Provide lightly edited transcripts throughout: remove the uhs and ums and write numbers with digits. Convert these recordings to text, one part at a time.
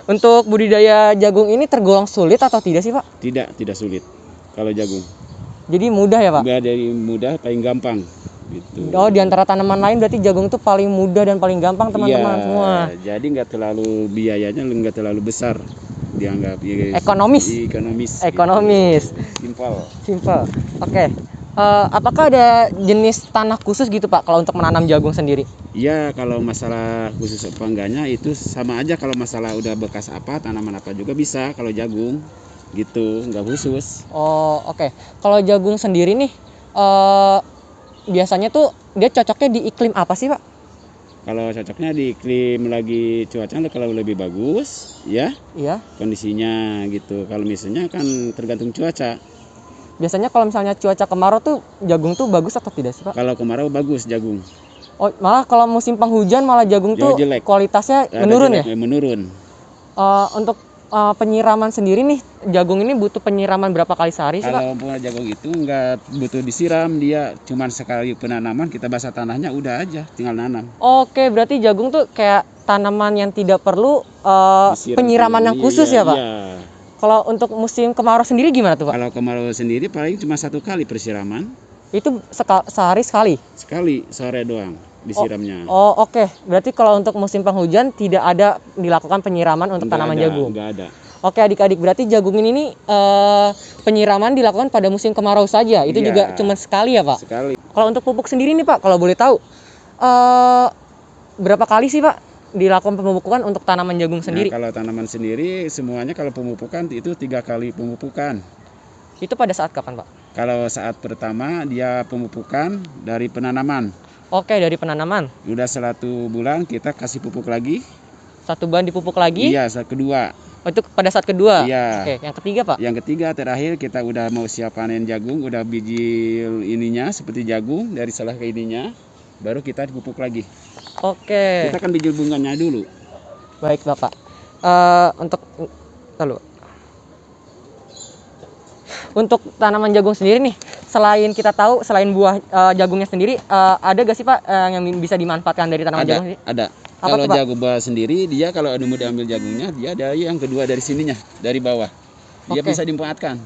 Untuk budidaya jagung ini tergolong sulit atau tidak sih Pak? Tidak sulit kalau jagung. Jadi mudah ya Pak? Dari mudah paling gampang gitu. Oh, di antara tanaman lain berarti jagung itu paling mudah dan paling gampang teman-teman Iya, semua. jadi nggak terlalu biayanya nggak terlalu besar dianggap ya, Ekonomis. Gitu. Simple. Oke. Apakah ada jenis tanah khusus gitu Pak kalau untuk menanam jagung sendiri? Iya, kalau masalah khusus apa enggaknya itu sama aja. Kalau masalah udah bekas apa, tanaman apa juga bisa kalau jagung gitu, nggak khusus. Oh, oke. Kalau jagung sendiri nih biasanya tuh dia cocoknya di iklim apa sih Pak? Kalau cocoknya di iklim lagi cuaca kalau lebih bagus ya Iya. kondisinya gitu. Kalau misalnya kan tergantung cuaca. Biasanya kalau misalnya cuaca kemarau tuh jagung tuh bagus atau tidak sih Pak? Kalau kemarau bagus jagung. Oh, malah kalau musim penghujan malah jagung tuh jelek. Kualitasnya menurun ya? Menurun. Untuk penyiraman sendiri nih, jagung ini butuh penyiraman berapa kali sehari sih Pak? Kalau bunga jagung itu nggak butuh disiram, dia cuman sekali penanaman kita basah tanahnya udah aja, tinggal nanam. Oke, berarti jagung tuh kayak tanaman yang tidak perlu penyiraman yang khusus ya Pak? Iya. Kalau untuk musim kemarau sendiri gimana tuh Pak? Kalau kemarau sendiri paling cuma 1 kali persiraman. Itu sehari sekali? Sekali, sore doang disiramnya. Oh, oke. Berarti kalau untuk musim penghujan tidak ada dilakukan penyiraman untuk tanaman jagung? Nggak ada. Oke adik-adik, berarti jagung ini nih penyiraman dilakukan pada musim kemarau saja. Itu juga cuma sekali ya Pak? Sekali. Kalau untuk pupuk sendiri nih Pak, kalau boleh tahu berapa kali sih Pak dilakukan pemupukan untuk tanaman jagung sendiri? Nah, kalau tanaman sendiri semuanya kalau pemupukan itu 3 kali pemupukan. Itu pada saat kapan Pak? Kalau saat pertama dia pemupukan dari penanaman. Oke, dari penanaman. Udah 1 bulan kita kasih pupuk lagi. 1 bulan dipupuk lagi? Iya, saat kedua. Oh, itu pada saat kedua? Iya. Oke, yang ketiga Pak? Yang ketiga terakhir kita udah mau siap panen jagung, udah biji ininya seperti jagung dari salah ke ininya, baru kita dipupuk lagi. Oke. Kita kan biji bunganya dulu. Baik Bapak. Untuk tanaman jagung sendiri nih, selain kita tahu selain buah jagungnya sendiri, ada gak sih Pak yang bisa dimanfaatkan dari tanaman jagung sendiri? Ada. Apa Kalau tuh, Pak? jagung buah sendiri, dia kalau mau diambil jagungnya, dia ada yang kedua dari sininya, dari bawah. Dia Oke. bisa dimanfaatkan.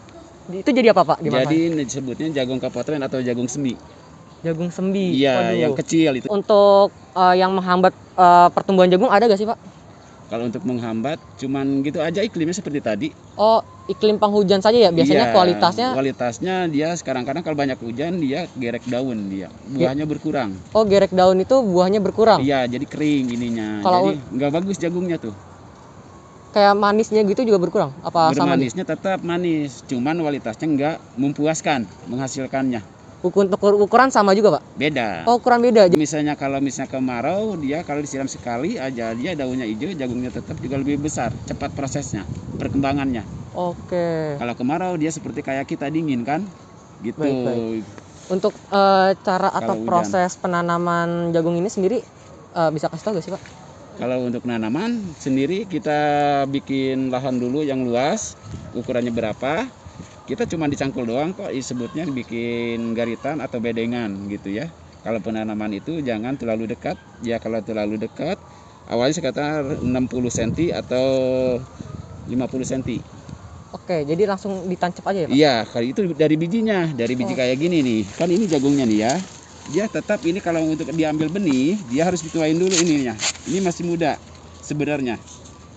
Itu jadi apa Pak? Jadi disebutnya jagung kapotren atau jagung sembi. Jagung sembi. Iya, Waduh. yang kecil itu. Untuk yang menghambat pertumbuhan jagung ada gak sih Pak? Kalau untuk menghambat, cuman gitu aja iklimnya seperti tadi. Oh, iklim penghujan saja ya? Biasanya Iya, kualitasnya. Kualitasnya dia kadang-kadang kalau banyak hujan dia gerek daun dia, buahnya berkurang. Oh, gerek daun itu buahnya berkurang. Iya, jadi kering ininya. Kalau jadi nggak bagus jagungnya tuh. kayak manisnya gitu juga berkurang? Apa sama? Manisnya tetap manis, cuman kualitasnya nggak memuaskan menghasilkannya. Untuk ukuran sama juga Pak? Beda. Oh, ukuran beda. Misalnya kemarau, dia kalau disiram sekali aja dia daunnya hijau, jagungnya tetap juga lebih besar, cepat prosesnya, perkembangannya. Oke. Kalau kemarau dia seperti kayak kita dingin kan, gitu. Baik. Untuk cara atau Kalau proses penanaman jagung ini sendiri bisa kasih tahu gak sih Pak? Kalau untuk penanaman sendiri kita bikin lahan dulu yang luas, ukurannya berapa. Kita cuma dicangkul doang kok, disebutnya bikin garitan atau bedengan gitu ya. Kalau penanaman itu jangan terlalu dekat. Ya kalau terlalu dekat, awalnya sekitar 60 cm atau 50 cm. Oke, jadi langsung ditancap aja ya Pak? Iya, kalau itu dari bijinya, dari biji kayak gini nih. Kan ini jagungnya nih ya. Dia tetap ini kalau untuk diambil benih, dia harus dituain dulu ininya. Ini masih muda sebenarnya.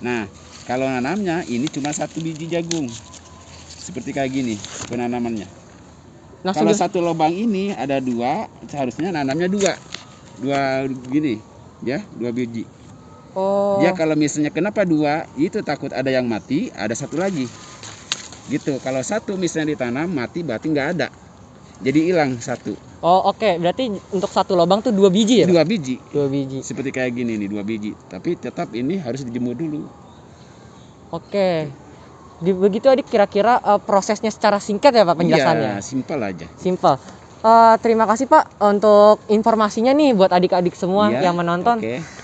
Nah, kalau nanamnya ini cuma 1 biji jagung. Seperti kayak gini penanamannya. Kalau 1 lubang ini ada 2, seharusnya nanamnya 2 gini ya, 2 biji. Oh. Dia kalau misalnya kenapa 2 itu takut ada yang mati, ada 1 lagi gitu. Kalau 1 misalnya ditanam mati berarti nggak ada, jadi hilang 1. Oh, oke. Berarti untuk 1 lubang tuh 2 biji ya Pak? 2 biji. 2 biji. Seperti kayak gini nih, 2 biji. Tapi tetap ini harus dijemur dulu. Oke. Begitu adik, kira-kira prosesnya secara singkat ya Pak penjelasannya? Iya, simpel aja. Simpel. Terima kasih Pak untuk informasinya nih buat adik-adik semua Iya, yang menonton. oke.